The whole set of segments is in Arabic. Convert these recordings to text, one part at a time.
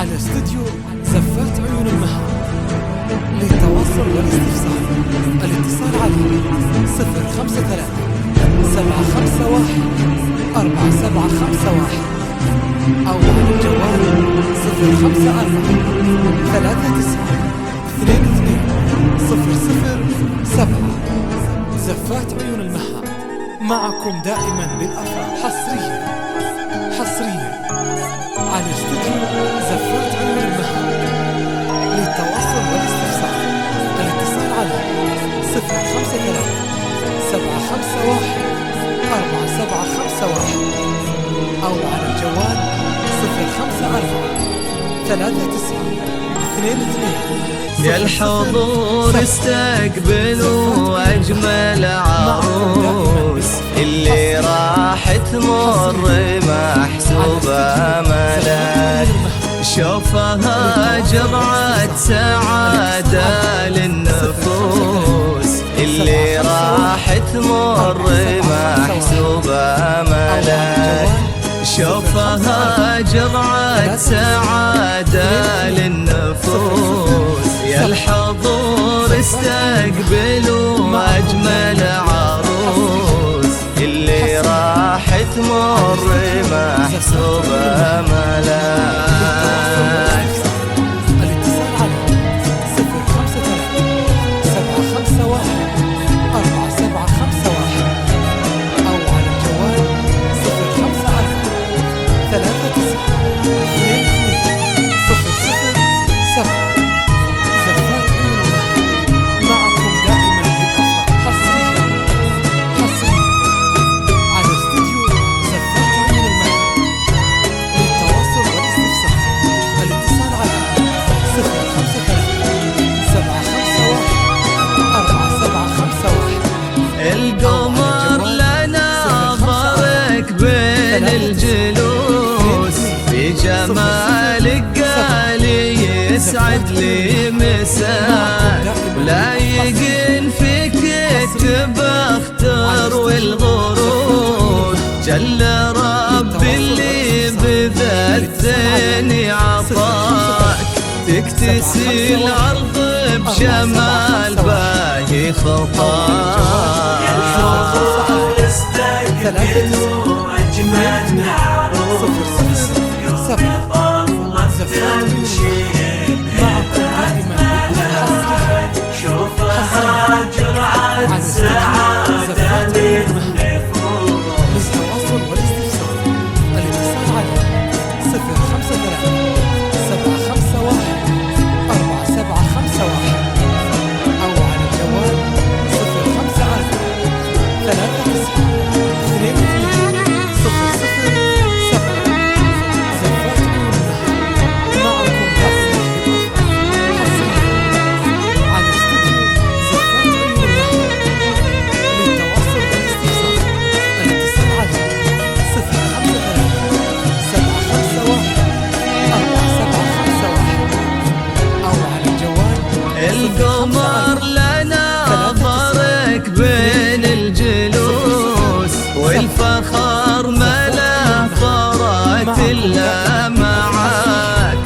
على استوديو زفات عيون المها. للتواصل والاستفسار الاتصال على 053 751 4751 أو على الجوال 054 39 22 007. زفات عيون المها معكم دائما بالأفراح. حصريا على استوديو زفات عيون المها. للتواصل والاستفسار الاتصال على 053 751 4751 أو على الجوال 054 39 22. يا الحضور استقبلوا أجمل عروس اللي راح تمر محسوبة ملاك. شوفها جرعة سعادة للنفوس اللي راح تمر محسوبة ملاك. شوفها جرعة سعادة للنفوس. يا الحضور استقبلوا أجمل عروس اللي راح تمر محسوبة ملاك. الاتصال على 053 751 4751 أو على الجوال 054 39 22 007. زفات عيون المها معكم دائما بالأفراح. حصريا على استوديو زفات عيون المها. للتواصل والاستفسار الاتصال على 053 751 4751. القمر لنا ضرك بين الجلوس بجمالك قالي يسعد لي مساك. ولا يقن فيك التبختر والغرور. جل رب اللي بذلتني عطاك. تكتسي الأرض بشمال باهي خطاك. استقبلوا أجمل عروس زفات شيء شوفها جرعة سعادة للنفوس. للتواصل والاستفسار الاتصال على 053 751 4751 أو على الجوال 054 39 22 007. زفات عيون المها معكم دائما بالأفراح. حصريا على استوديو زفات عيون المها. للتواصل والاستفسار الاتصال على 053 751 4751 أو على الجوال القمر لنا ضرك بين الجلوس. والفخر ملا فرات إلا معاك.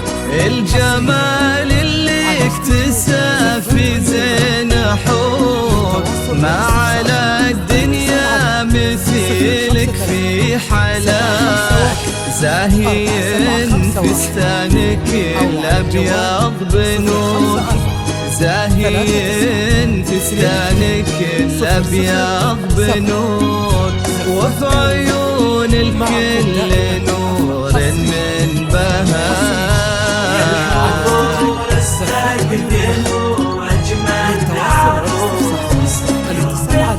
الجمال اللي اكتسى في زين حور. ما على الدنيا مثيلك في حلاك. زاهين فستانك الأبيض بنور. زاهين فستانك الأبيض بنور. وفي عيون الكل نور من بهاء. استقبلوا أجمل عروس الاتصال على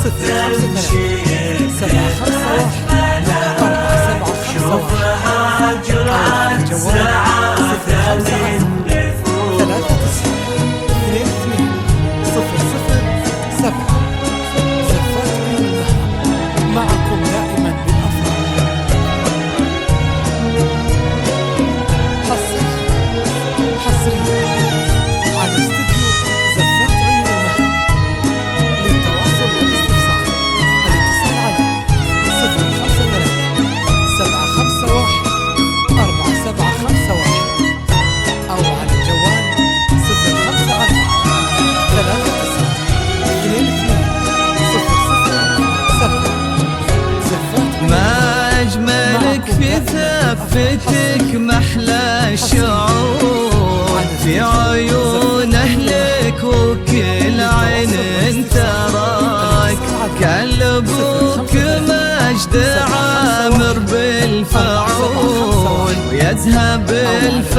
053 751 4751 شوفها جرعة سعادة للنفوس. 23 007. زفات عيون المها معكم دائما بالأفراح. شفتك محلى الشعور في عيون أهلك وكل عين تراك، كلبك مجد عامر بالفعول ويذهب الفعول